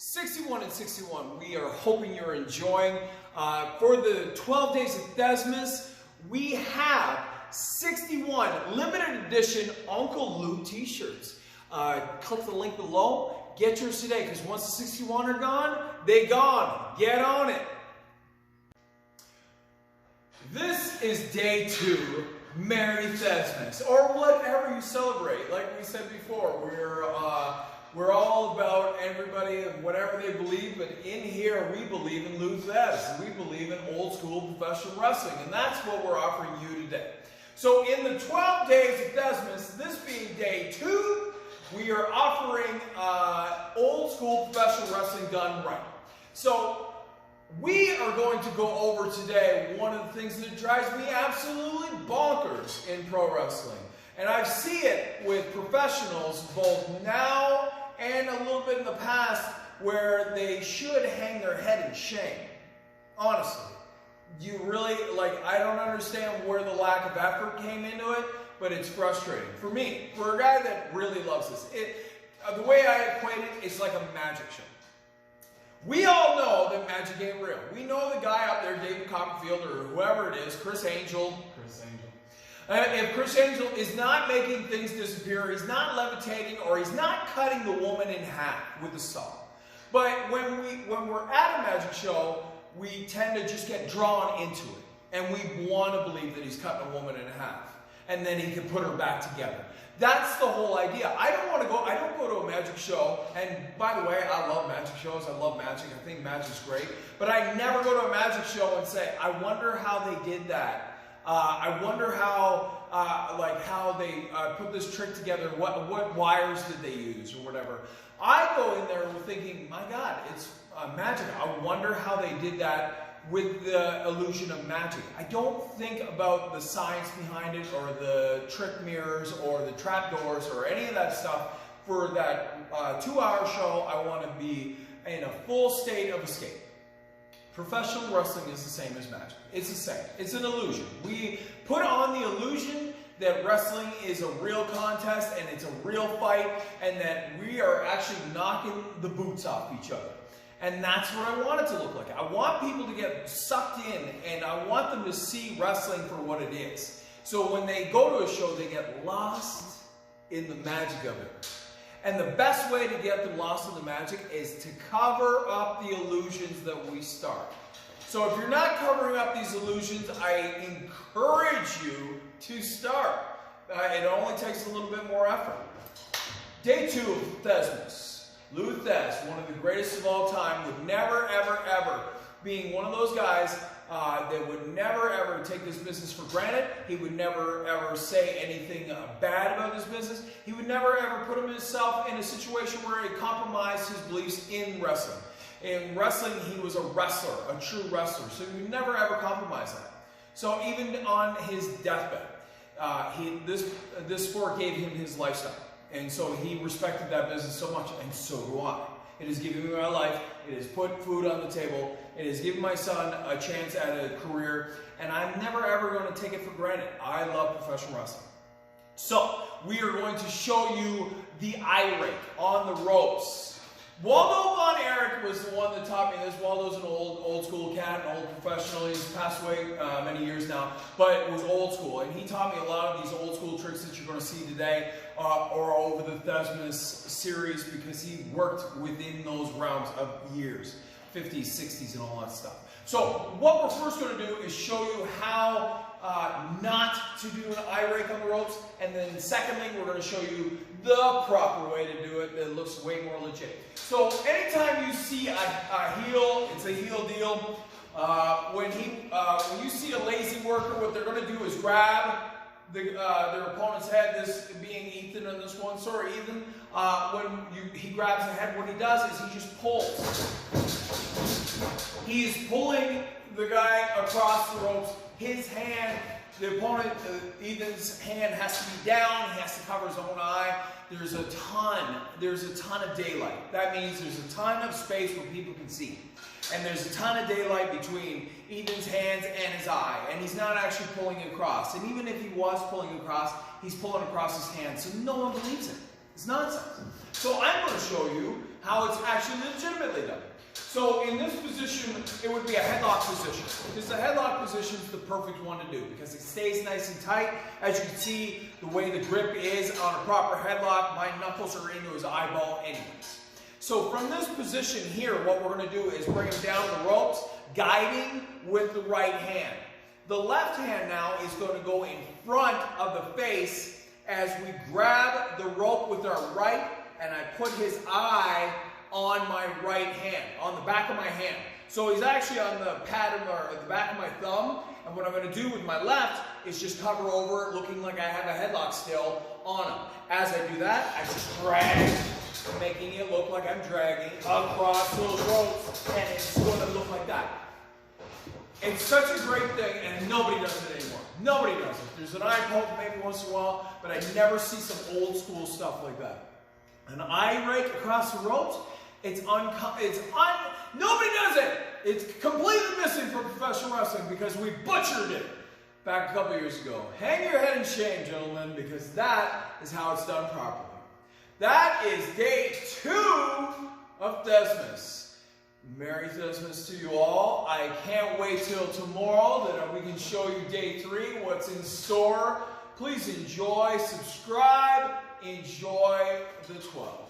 61 and 61, we are hoping you're enjoying. For the 12 days of Theszmas, we have 61 limited edition Uncle Lou t-shirts. Click the link below, get yours today, because once the 61 are gone, they gone. Get on it. This is day 2, Merry Theszmas, or whatever you celebrate. Like we said before, we're all about everybody and whatever they believe, but in here we believe in Lou Thez. We believe in old school professional wrestling, and that's what we're offering you today. So in the 12 days of Theszmas, this being day 2, we are offering old school professional wrestling done right. So we are going to go over today one of the things that drives me absolutely bonkers in pro wrestling. And I see it with professionals both now and a little bit in the past where they should hang their head in shame. Honestly. You really, I don't understand where the lack of effort came into it, but it's frustrating. For me, for a guy that really loves this, the way I equate it, it's like a magic show. We all know that magic ain't real. We know the guy out there, David Copperfield, or whoever it is, Chris Angel. If Chris Angel is not making things disappear, he's not levitating, or he's not cutting the woman in half with a saw. But when we're at a magic show, we tend to just get drawn into it. And we want to believe that he's cutting a woman in half. And then he can put her back together. That's the whole idea. I don't go to a magic show, and by the way, I love magic shows, I love magic, I think magic's great, but I never go to a magic show and say, I wonder how they did that. I wonder how they put this trick together, what wires did they use, or whatever. I go in there thinking, my God, it's magic. I wonder how they did that with the illusion of magic. I don't think about the science behind it, or the trick mirrors, or the trapdoors, or any of that stuff. For that 2-hour show, I want to be in a full state of escape. Professional wrestling is the same as magic. It's the same. It's an illusion. We put on the illusion that wrestling is a real contest, and it's a real fight, and that we are actually knocking the boots off each other. And that's what I want it to look like. I want people to get sucked in, and I want them to see wrestling for what it is. So when they go to a show, they get lost in the magic of it. And the best way to get them lost in the magic is to cover up the illusions that we start. So if you're not covering up these illusions, I encourage you to start. It only takes a little bit more effort. Day 2 of Theszmas. Lou Thez, one of the greatest of all time, would never, ever, ever, being one of those guys that would never, ever take this business for granted. He would never, ever say anything bad about this business. He would never, ever put himself in a situation where he compromised his beliefs in wrestling. In wrestling, he was a wrestler, a true wrestler, so he would never, ever compromise that. So even on his deathbed, this sport gave him his lifestyle. And so he respected that business so much, and so do I. It has given me my life. It has put food on the table. It has given my son a chance at a career, and I'm never ever going to take it for granted. I love professional wrestling. So we are going to show you the eye rake on the ropes. Waldo Von Erich was the one that taught me this. Waldo's an old school cat, an old professional. He's passed away many years now, but it was old school. And he taught me a lot of these old school tricks that you're going to see today or over the Theszmas series, because he worked within those realms of years, 50s, 60s, and all that stuff. So what we're first going to do is show you how not to do an eye rake on the ropes, and then secondly, we're going to show you the proper way to do it that looks way more legit. So anytime you see a heel, it's a heel deal. When you see a lazy worker, what they're going to do is grab their opponent's head, this being Ethan on this one. Sorry, Ethan. He grabs the head, what he does is he just pulls. He's pulling the guy across the ropes. His hand, the opponent, Ethan's hand has to be down. He has to cover his own eye. There's a ton of daylight. That means there's a ton of space where people can see. And there's a ton of daylight between Ethan's hands and his eye. And he's not actually pulling across. And even if he was pulling across, he's pulling across his hand. So no one believes it. It's nonsense. So I'm going to show you how it's actually legitimately done. So in this position, it would be a headlock position. Because the headlock position is the perfect one to do because it stays nice and tight. As you can see, the way the grip is on a proper headlock, my knuckles are into his eyeball anyways. So from this position here, what we're going to do is bring him down the ropes, guiding with the right hand. The left hand now is going to go in front of the face as we grab the rope with our right, and I put his eye on my right hand, on the back of my hand. So he's actually on the pad of the back of my thumb, and what I'm going to do with my left is just cover over, looking like I have a headlock still on him. As I do that, I just drag, making it look like I'm dragging across those ropes, and it's going to look like that. It's such a great thing, and nobody does it anymore. Nobody does it. There's an eye poke maybe once in a while, but I never see some old school stuff like that. An eye rake across the ropes, nobody does it. It's completely missing from professional wrestling because we butchered it back a couple years ago. Hang your head in shame, gentlemen, because that is how it's done properly. That is day 2 of Theszmas. Merry Theszmas to you all. I can't wait till tomorrow that we can show you day 3, what's in store. Please enjoy, subscribe, enjoy the 12.